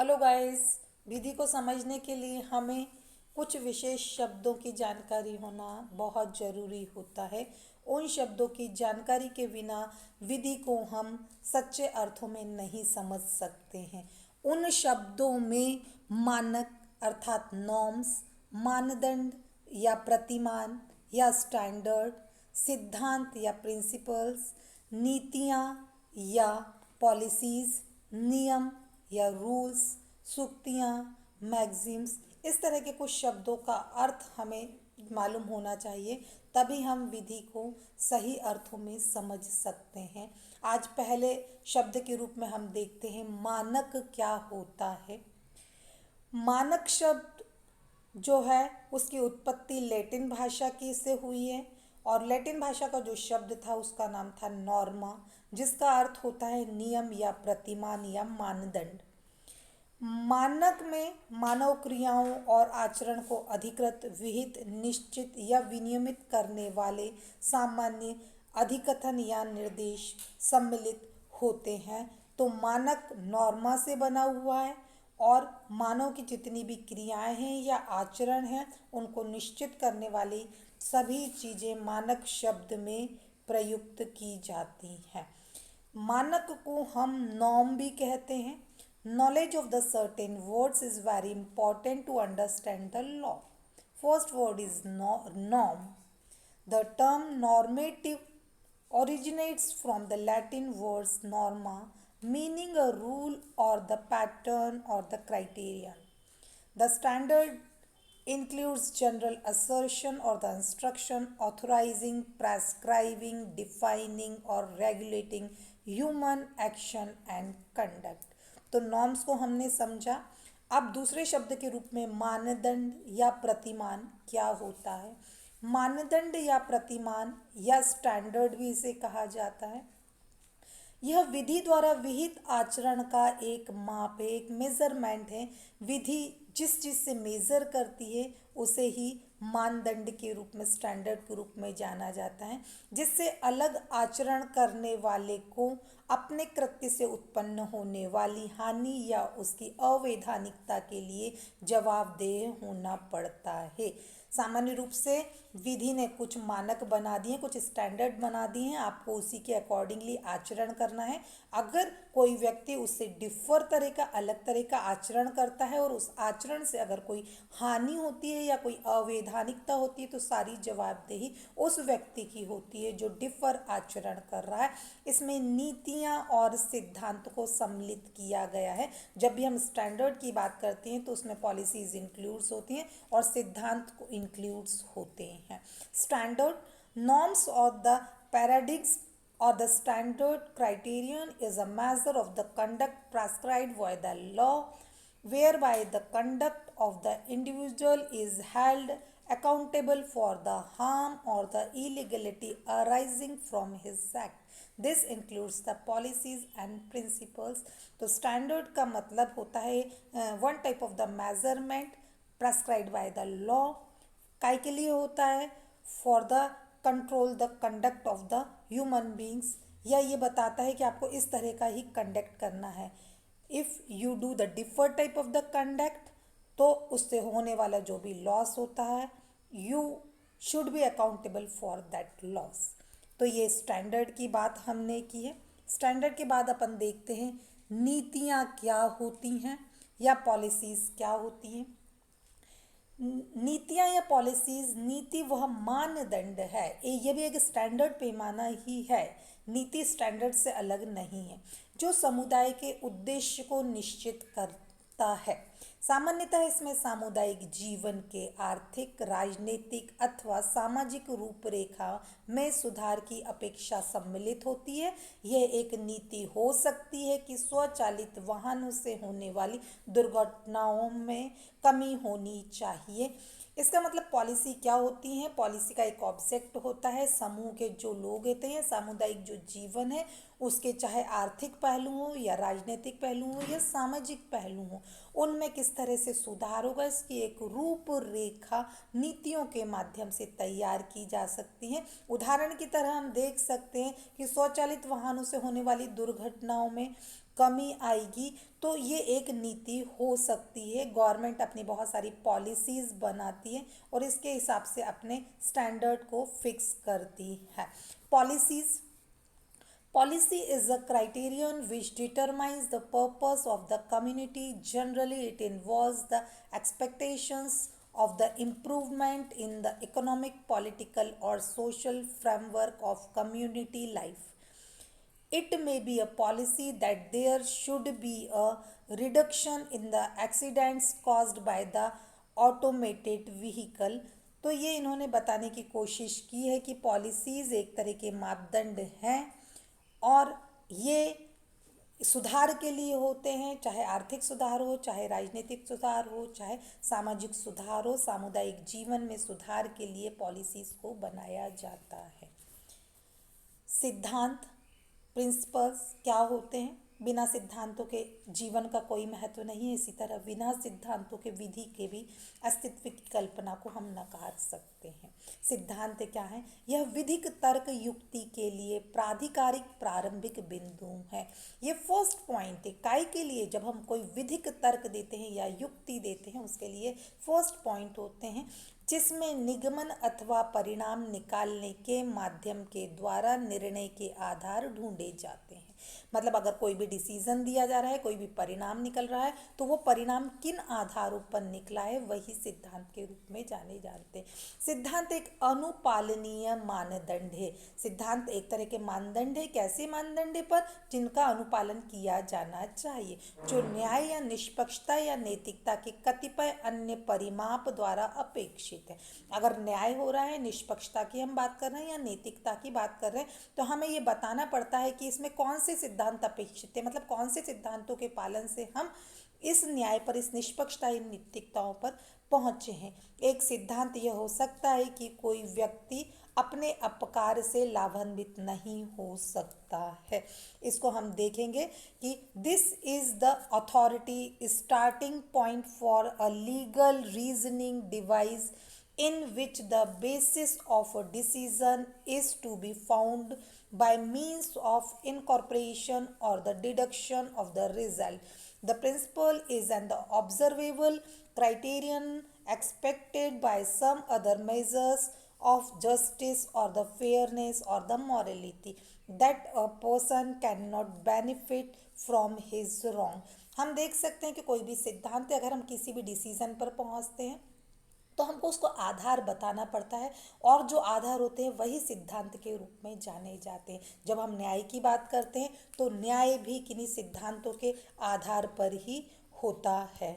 Hello guys. विधि को समझने के लिए हमें कुछ विशेष शब्दों की जानकारी होना बहुत ज़रूरी होता है। उन शब्दों की जानकारी के बिना विधि को हम सच्चे अर्थों में नहीं समझ सकते हैं। उन शब्दों में मानक अर्थात नॉर्म्स, मानदंड या प्रतिमान या स्टैंडर्ड, सिद्धांत या प्रिंसिपल्स, नीतियाँ या पॉलिसीज़, नियम या रूल्स, सूक्तियाँ, मैगजीम्स, इस तरह के कुछ शब्दों का अर्थ हमें मालूम होना चाहिए, तभी हम विधि को सही अर्थों में समझ सकते हैं। आज पहले शब्द के रूप में हम देखते हैं मानक क्या होता है। मानक शब्द जो है उसकी उत्पत्ति लैटिन भाषा की से हुई है और लैटिन भाषा का जो शब्द था उसका नाम था नॉर्मा, जिसका अर्थ होता है नियम या प्रतिमान या मानदंड। मानक में मानव क्रियाओं और आचरण को अधिकृत, विहित, निश्चित या विनियमित करने वाले सामान्य अधिकथन या निर्देश सम्मिलित होते हैं। तो मानक नॉर्मा से बना हुआ है और मानव की जितनी भी क्रियाएं हैं या आचरण हैं उनको निश्चित करने वाली सभी चीज़ें मानक शब्द में प्रयुक्त की जाती हैं। मानक को हम नॉर्म भी कहते हैं। Knowledge of the certain words is very important to understand the law. First word is norm. The term normative originates from the Latin words norma, meaning a rule or the pattern or the criterion. The standard includes general assertion or the instruction authorizing, prescribing, defining or regulating human action and conduct. तो norms को हमने समझा। अब दूसरे शब्द के रूप में मानदंड या प्रतिमान क्या होता है। मानदंड या प्रतिमान या स्टैंडर्ड भी इसे कहा जाता है। यह विधि द्वारा विहित आचरण का एक माप है, एक मेजरमेंट है। विधि जिस चीज़ से मेज़र करती है उसे ही मानदंड के रूप में, स्टैंडर्ड के रूप में जाना जाता है, जिससे अलग आचरण करने वाले को अपने कृत्य से उत्पन्न होने वाली हानि या उसकी अवैधानिकता के लिए जवाबदेह होना पड़ता है। सामान्य रूप से विधि ने कुछ मानक बना दिए, कुछ स्टैंडर्ड बना दिए हैं, आपको उसी के अकॉर्डिंगली आचरण करना है। अगर कोई व्यक्ति उससे डिफर तरह का, अलग तरह का आचरण करता है और उस आचरण से अगर कोई हानि होती है या कोई अवैधानिकता होती है तो सारी जवाबदेही उस व्यक्ति की होती है जो डिफर आचरण कर रहा है। इसमें नीतियाँ और सिद्धांत को सम्मिलित किया गया है। जब भी हम स्टैंडर्ड की बात करते हैं तो उसमें पॉलिसीज इंक्लूड्स होती हैं और सिद्धांत को इंक्लूड्स होते हैं। स्टैंडर्ड नॉर्म्स और the पैराडिग्म्स or the standard criterion is a measure of the conduct prescribed by the law, whereby the conduct of the individual is held accountable for the harm or the illegality arising from his act. This includes the policies and principles. तो standard का मतलब होता है one type of the measurement prescribed by the law. काय के लिए होता है? For the control the conduct of the human beings, या ये बताता है कि आपको इस तरह का ही कंडक्ट करना है। If you do the differ type of the conduct तो उससे होने वाला जो भी लॉस होता है you should be accountable for that loss. तो ये स्टैंडर्ड की बात हमने की है। स्टैंडर्ड के बाद अपन देखते हैं नीतियाँ क्या होती हैं या पॉलिसीज़ क्या होती हैं। नीतियाँ या पॉलिसीज, नीति वह मानदंड है, ये भी एक स्टैंडर्ड पैमाना ही है। नीति स्टैंडर्ड से अलग नहीं है, जो समुदाय के उद्देश्य को निश्चित करता है। सामान्यतः इसमें सामुदायिक जीवन के आर्थिक, राजनीतिक अथवा सामाजिक रूपरेखा में सुधार की अपेक्षा सम्मिलित होती है। यह एक नीति हो सकती है कि स्वचालित वाहनों से होने वाली दुर्घटनाओं में कमी होनी चाहिए। इसका मतलब पॉलिसी क्या होती है? पॉलिसी का एक ऑब्जेक्ट होता है, समूह के जो लोग होते हैं, सामुदायिक जो जीवन है उसके चाहे आर्थिक पहलू हो या राजनीतिक पहलू हो या सामाजिक पहलू हो, उनमें किस तरह से सुधार होगा, इसकी एक रूपरेखा नीतियों के माध्यम से तैयार की जा सकती है। उदाहरण की तरह हम देख सकते हैं कि स्वचालित वाहनों से होने वाली दुर्घटनाओं में कमी आएगी तो ये एक नीति हो सकती है। गवर्नमेंट अपनी बहुत सारी पॉलिसीज़ बनाती है और इसके हिसाब से अपने स्टैंडर्ड को फिक्स करती है। Policies Policy is a criterion which determines the purpose of the community. Generally, it involves the expectations of the improvement in the economic, political, or social framework of community life. It may be a policy that there should be a reduction in the accidents caused by the automated vehicle. तो ये इन्होंने बताने की कोशिश की है कि policies एक तरह के मापदंड हैं और ये सुधार के लिए होते हैं, चाहे आर्थिक सुधार हो, चाहे राजनीतिक सुधार हो, चाहे सामाजिक सुधार हो, सामुदायिक जीवन में सुधार के लिए पॉलिसीज़ को बनाया जाता है। सिद्धांत प्रिंसिपल्स क्या होते हैं? बिना सिद्धांतों के जीवन का कोई महत्व नहीं है। इसी तरह बिना सिद्धांतों के विधि के भी अस्तित्व की कल्पना को हम नकार सकते हैं। सिद्धांत क्या है? यह विधिक तर्क युक्ति के लिए प्राधिकारिक प्रारंभिक बिंदु है। ये फर्स्ट पॉइंट है। काय के लिए? जब हम कोई विधिक तर्क देते हैं या युक्ति देते हैं उसके लिए फर्स्ट पॉइंट होते हैं जिसमें निगमन अथवा परिणाम निकालने के माध्यम के द्वारा निर्णय के आधार ढूंढे जाते हैं। मतलब अगर कोई भी डिसीजन दिया जा रहा है, कोई भी परिणाम निकल रहा है, तो वो परिणाम किन आधारों पर निकला है वही सिद्धांत के रूप में जाने जाते हैं। सिद्धांत एक अनुपालनीय मानदंड है। सिद्धांत एक तरह के मानदंड है। कैसे मानदंड पर? जिनका अनुपालन किया जाना चाहिए, जो न्याय या निष्पक्षता या नैतिकता के कतिपय अन्य परिमाप द्वारा अपेक्षित है। अगर न्याय हो रहा है, निष्पक्षता की हम बात कर रहे हैं या नैतिकता की बात कर रहे हैं, तो हमें ये बताना पड़ता है कि इसमें कौन से सिद्धांत अपेक्षित है, मतलब कौन से सिद्धांतों के पालन से हम इस न्याय पर, इस निष्पक्षता, इन नैतिकताओं पर पहुंचे हैं। एक सिद्धांत यह हो सकता है कि कोई व्यक्ति अपने अपकार से लाभान्वित नहीं हो सकता है। इसको हम देखेंगे कि this is the authority starting point for a legal reasoning device in which the basis of a decision is to be found by means of incorporation or the deduction of the result. The principle is an observable criterion expected by some other measures of justice or the fairness or the morality that a person cannot benefit from his wrong. हम देख सकते हैं कि कोई भी सिद्धांत है, अगर हम किसी भी डिसीजन पर पहुंचते हैं तो हमको उसको आधार बताना पड़ता है और जो आधार होते हैं वही सिद्धांत के रूप में जाने जाते हैं। जब हम न्याय की बात करते हैं तो न्याय भी किन्हीं सिद्धांतों के आधार पर ही होता है।